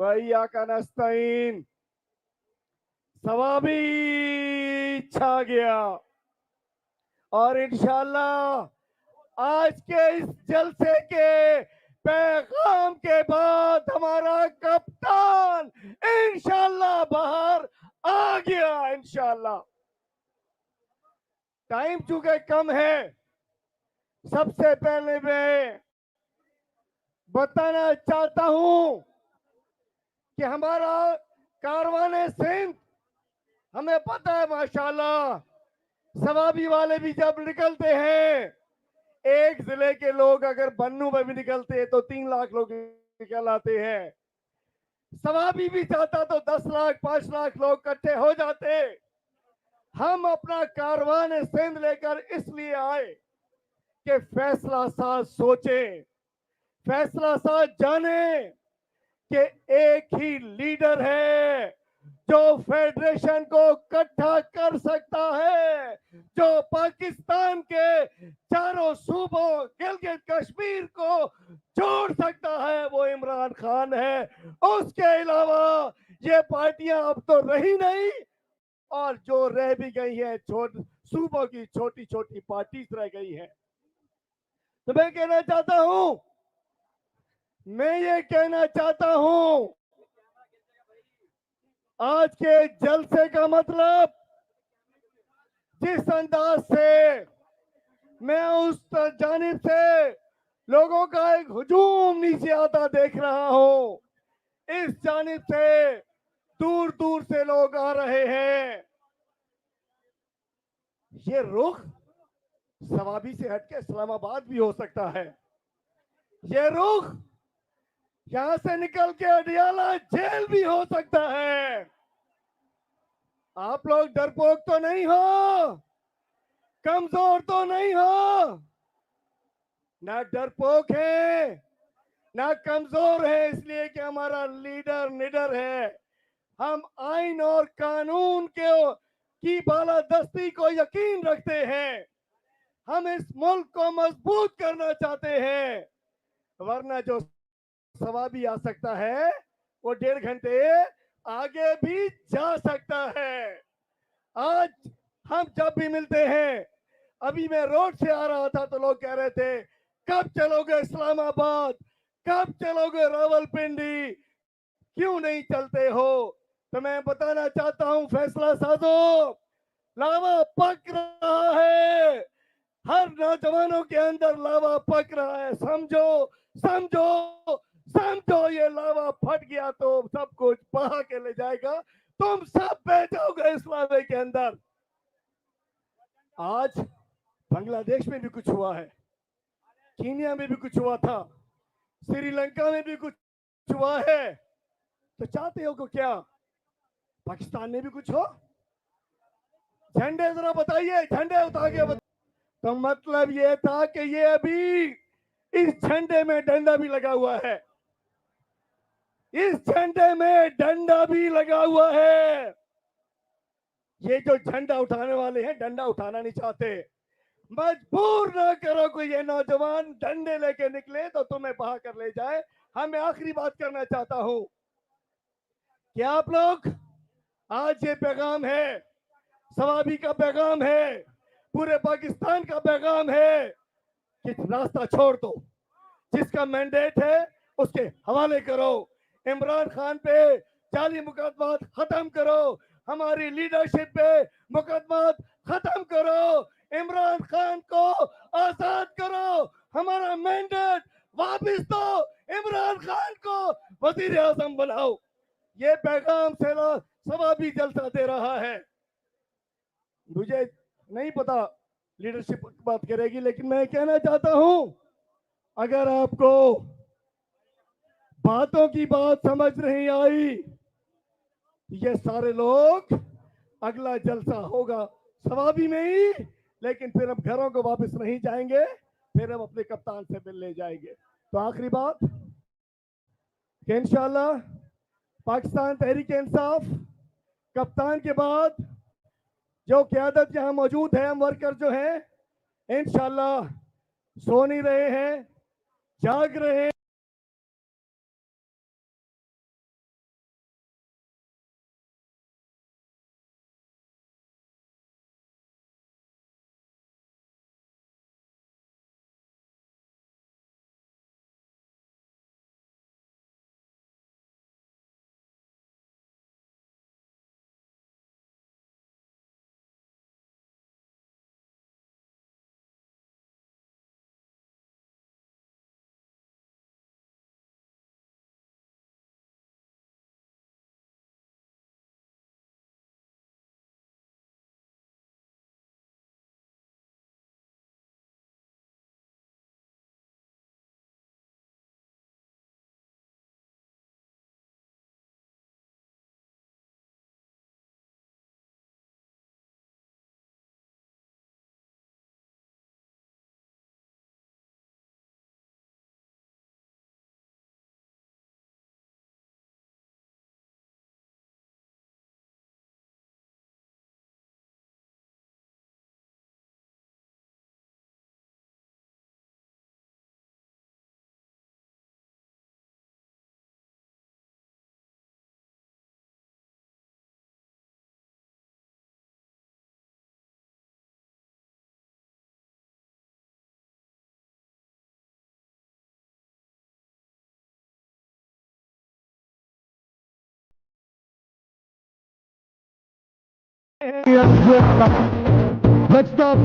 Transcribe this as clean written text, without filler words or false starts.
वइय्याक नस्तईन। सवाबी छा गया और इंशाल्लाह आज के इस जलसे के पैगाम के बाद हमारा कप्तान इंशाल्लाह बाहर आ गया। इंशाल्लाह टाइम चूंकि कम है, सबसे पहले मैं बताना चाहता हूं कि हमारा कारवाने सिंध, हमें पता है माशाल्लाह सवाबी वाले भी जब निकलते हैं, एक जिले के लोग अगर बन्नू में भी निकलते हैं तो 3 लाख लोग निकल आते हैं। सवाबी भी चाहता तो 10 लाख 5 लाख लोग इकट्ठे हो जाते। हम अपना कारवान सिंध लेकर इसलिए आए कि फैसला साथ सोचे, फैसला साथ जाने कि एक ही लीडर है जो फेडरेशन को इकट्ठा कर सकता है, जो पाकिस्तान के चारों सूबों गिलगित कश्मीर को जोड़ सकता है, वो इमरान खान है। उसके अलावा ये पार्टियां अब तो रही नहीं, और जो रह भी गई है सूबों की छोटी छोटी पार्टी रह गई है। तो मैं ये कहना चाहता हूं आज के जलसे का मतलब, जिस अंदाज से मैं उस जानिब से लोगों का एक हुजूम नीचे आता देख रहा हूं, इस जानिब से दूर दूर से लोग आ रहे हैं। ये रुख सवाबी से हटके इस्लामाबाद भी हो सकता है। ये रुख यहां से निकल के अडियाला जेल भी हो सकता है। आप लोग डरपोक तो नहीं हो, कमजोर तो नहीं हो, ना डरपोक है ना कमजोर है, इसलिए कि हमारा लीडर निडर है। हम आइन और कानून के की बालादस्ती को यकीन रखते हैं। हम इस मुल्क को मजबूत करना चाहते हैं, वरना जो सवाबी आ सकता है वो 1.5 घंटे आगे भी जा सकता है। आज हम जब भी मिलते हैं, अभी मैं रोड से आ रहा था तो लोग कह रहे थे कब चलोगे इस्लामाबाद, कब चलोगे रावलपिंडी, क्यों नहीं चलते हो? तो मैं बताना चाहता हूं फैसला साधो, लावा पक रहा है, हर नौजवानों के अंदर लावा पक रहा है। समझो समझो समझो, ये लावा फट गया तो सब कुछ बहा के ले जाएगा, तुम सब बह जाओगे इस लावे के अंदर। आज बांग्लादेश में भी कुछ हुआ है, कीनिया में भी कुछ हुआ था, श्रीलंका में भी कुछ हुआ है। तो चाहते हो को क्या पाकिस्तान में भी कुछ हो? झंडे जरा बताइए, झंडे उठा के तो मतलब ये था कि ये अभी इस झंडे में डंडा भी लगा हुआ है, इस झंडे में डंडा भी लगा हुआ है। ये जो झंडा उठाने वाले हैं डंडा उठाना नहीं चाहते। मजबूर ना करो कोई ये नौजवान डंडे लेके निकले तो तुम्हें बहा कर ले जाए। मैं आखिरी बात करना चाहता हूं कि आप लोग, आज ये पैगाम है, सवाबी का पैगाम है, पूरे पाकिस्तान का पैगाम है कि रास्ता छोड़ दो, जिसका मैंडेट है उसके हवाले करो, इमरान खान पे जाली मुकदमा खत्म करो, हमारी लीडरशिप पे मुकदमा खत्म करो, इमरान खान को आजाद करो, हमारा मैंडेट वापस दो, इमरान खान को वजीर आजम बनाओ। ये पैगाम से सवाबी जलसा दे रहा है। मुझे नहीं पता लीडरशिप बात करेगी, लेकिन मैं कहना चाहता हूं, अगर आपको बातों की बात समझ नहीं आई, ये सारे लोग अगला जलसा होगा सवाबी में ही, लेकिन फिर हम घरों को वापस नहीं जाएंगे, फिर हम अपने कप्तान से मिलने जाएंगे। तो आखिरी बात कि इंशाल्लाह पाकिस्तान तहरीक इंसाफ कप्तान के बाद जो क़यादत यहाँ मौजूद है, हम वर्कर जो हैं इंशाल्लाह सो नहीं रहे हैं, जाग रहे हैं। Let's stop.